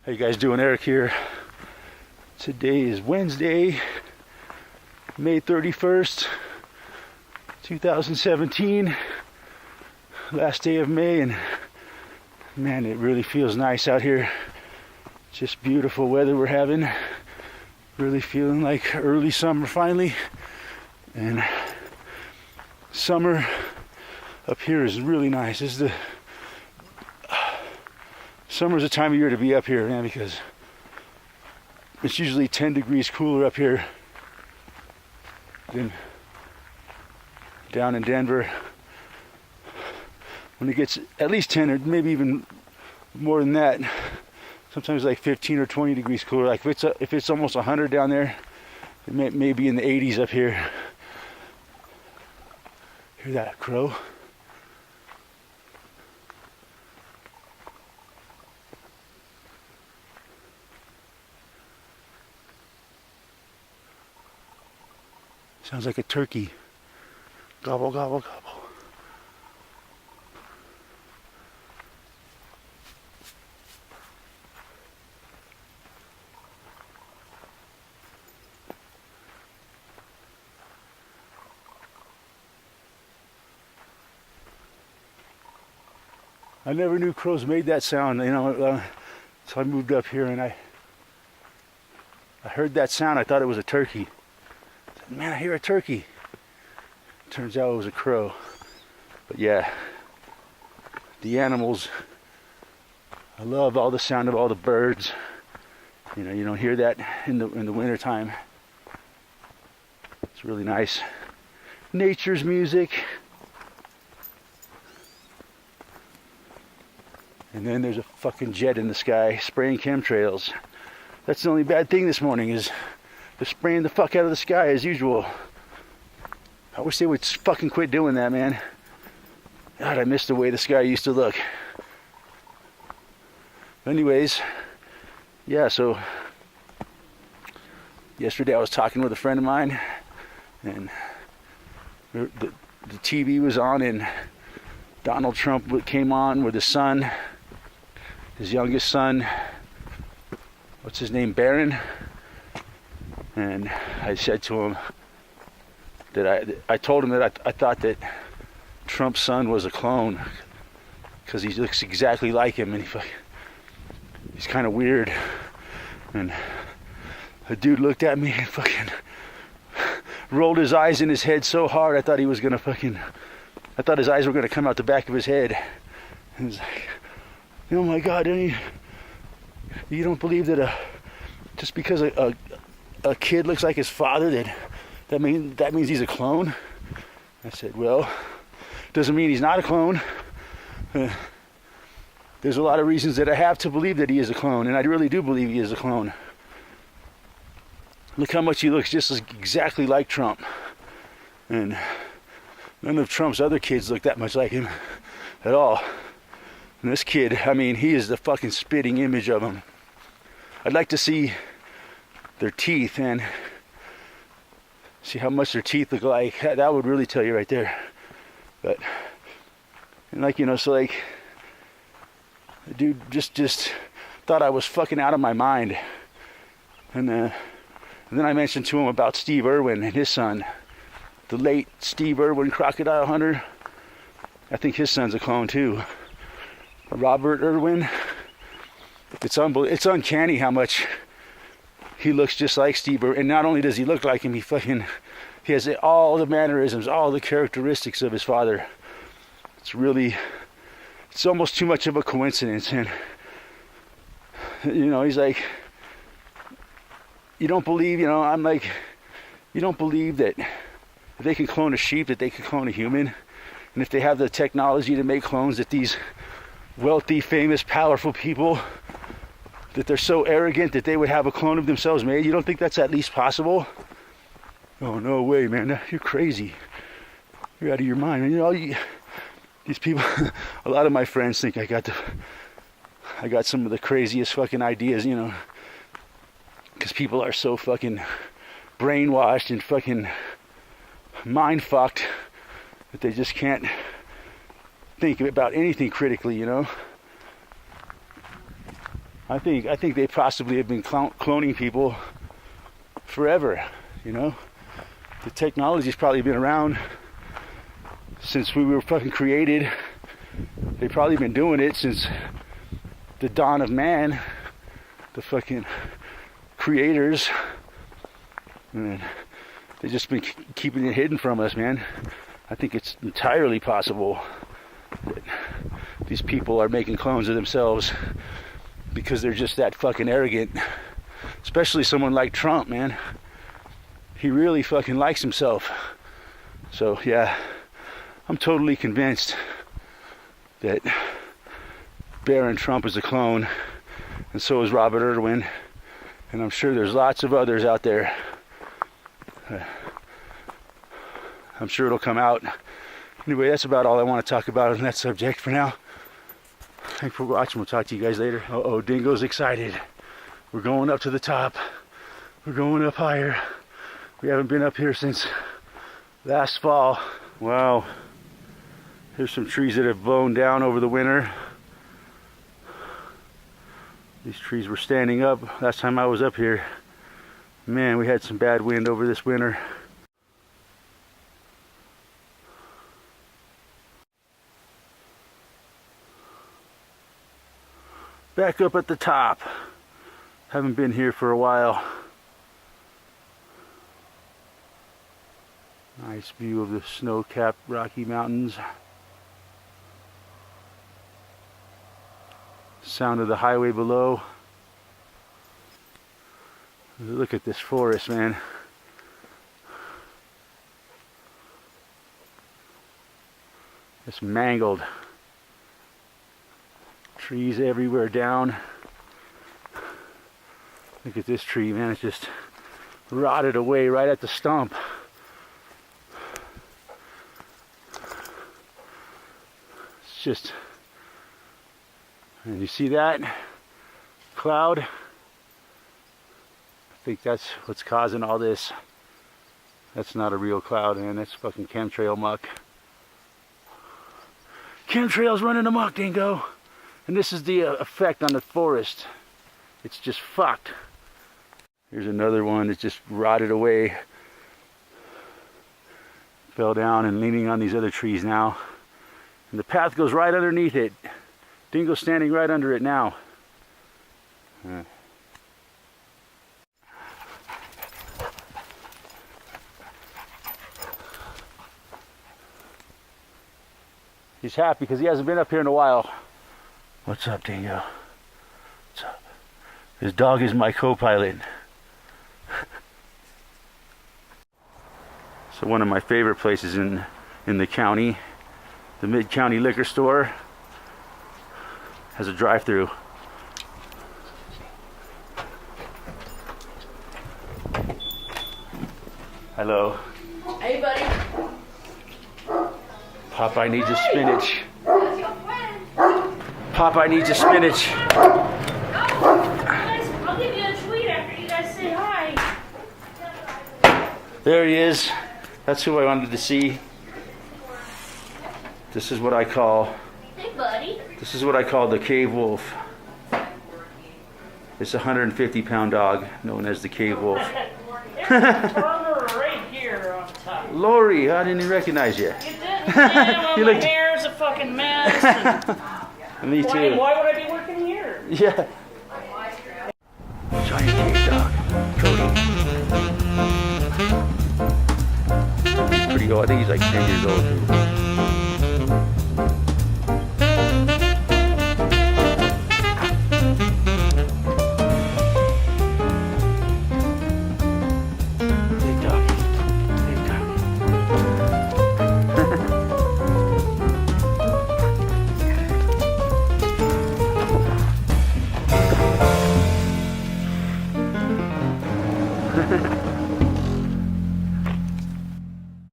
How you guys doing? Eric here. Today is Wednesday, May 31st, 2017. Last day of May, and man, it really feels nice out here. Just beautiful weather we're having. Really feeling like early summer finally. And summer up here is really nice. This is the summer's the time of year to be up here, man, because it's usually 10 degrees cooler up here than down in Denver. When it gets at least 10 or maybe even more than that, sometimes like 15 or 20 degrees cooler. Like if it's almost 100 down there, it may be in the 80s up here. Hear that crow? Sounds like a turkey. Gobble, gobble, gobble. I never knew crows made that sound, so I moved up here and I heard that sound. I thought it was a turkey. I said, man, I hear a turkey. Turns out it was a crow. But yeah, the animals, I love all the sound of all the birds. You know, you don't hear that in the winter time. It's really nice. Nature's music. And then there's a fucking jet in the sky spraying chemtrails. That's the only bad thing this morning, is they're spraying the fuck out of the sky as usual. I wish they would fucking quit doing that, man. God, I miss the way the sky used to look. Anyways, yeah, so yesterday I was talking with a friend of mine, and the TV was on, and Donald Trump came on with his son, his youngest son, what's his name, Barron. And I said to him that I told him that I thought that Trump's son was a clone, because he looks exactly like him, and he's kind of weird. And the dude looked at me and fucking rolled his eyes in his head so hard I thought he was gonna I thought his eyes were gonna come out the back of his head. And he's like, oh my God, you don't believe that just because a kid looks like his father that means he's a clone? I said, well, doesn't mean he's not a clone. There's a lot of reasons that I have to believe that he is a clone, and I really do believe he is a clone. Look how much he looks just exactly like Trump. And none of Trump's other kids look that much like him at all. And this kid, I mean, he is the fucking spitting image of him. I'd like to see their teeth and see how much their teeth look like. That would really tell you right there. But, and so the dude just thought I was fucking out of my mind. And then I mentioned to him about Steve Irwin and his son, the late Steve Irwin, crocodile hunter. I think his son's a clone too. Robert Irwin. It's uncanny how much he looks just like Steve Irwin. And not only does he look like him, he has all the mannerisms, all the characteristics of his father. It's almost too much of a coincidence. And he's like, you don't believe, I'm like, you don't believe that if they can clone a sheep, that they can clone a human? And if they have the technology to make clones, that these wealthy, famous, powerful people, that they're so arrogant that they would have a clone of themselves made? You don't think that's at least possible? Oh, no way, man. You're crazy. You're out of your mind. And these people, a lot of my friends think I got some of the craziest fucking ideas, because people are so fucking brainwashed and fucking mind fucked that they just can't think about anything critically, I think they possibly have been cloning people forever, you know? The technology's probably been around since we were fucking created. They've probably been doing it since the dawn of man. The fucking creators. And they've just been keeping it hidden from us, man. I think it's entirely possible that these people are making clones of themselves because they're just that fucking arrogant. Especially someone like Trump, man. He really fucking likes himself. So yeah, I'm totally convinced that Barron Trump is a clone, and so is Robert Irwin, and I'm sure there's lots of others out there. I'm sure it'll come out. Anyway, that's about all I want to talk about on that subject for now. Thanks for watching. We'll talk to you guys later. Uh-oh, Dingo's excited. We're going up to the top. We're going up higher. We haven't been up here since last fall. Wow. Here's some trees that have blown down over the winter. These trees were standing up last time I was up here. Man, we had some bad wind over this winter. Back up at the top. Haven't been here for a while. Nice view of the snow-capped Rocky Mountains. Sound of the highway below. Look at this forest, man. It's mangled. Trees everywhere down. Look at this tree, man. It's just rotted away right at the stump. It's just... And you see that cloud? I think that's what's causing all this. That's not a real cloud, man. That's fucking chemtrail muck. Chemtrails running amok, Dingo. And this is the effect on the forest. It's just fucked. Here's another one that's just rotted away. Fell down and leaning on these other trees now. And the path goes right underneath it. Dingo's standing right under it now. He's happy because he hasn't been up here in a while. What's up, Dingo? What's up? His dog is my co-pilot. So one of my favorite places in the county, the Mid-County Liquor Store, has a drive-through. Hello. Hey, buddy. Popeye needs a spinach. Popeye needs a spinach. I'll give you a tweet after you guys say hi. There he is. That's who I wanted to see. This is what I call... Hey, buddy. This is what I call the cave wolf. It's a 150-pound dog known as the cave wolf. Right here on top. Lori, I didn't even recognize you. You didn't? Yeah, You well, my looked- hair's a fucking mess. And Me too. why would I be working here? Yeah. Giant cave dog. Cody. He's pretty old. I think he's like 10 years old. Big dog. Big dog. Ha ha ha.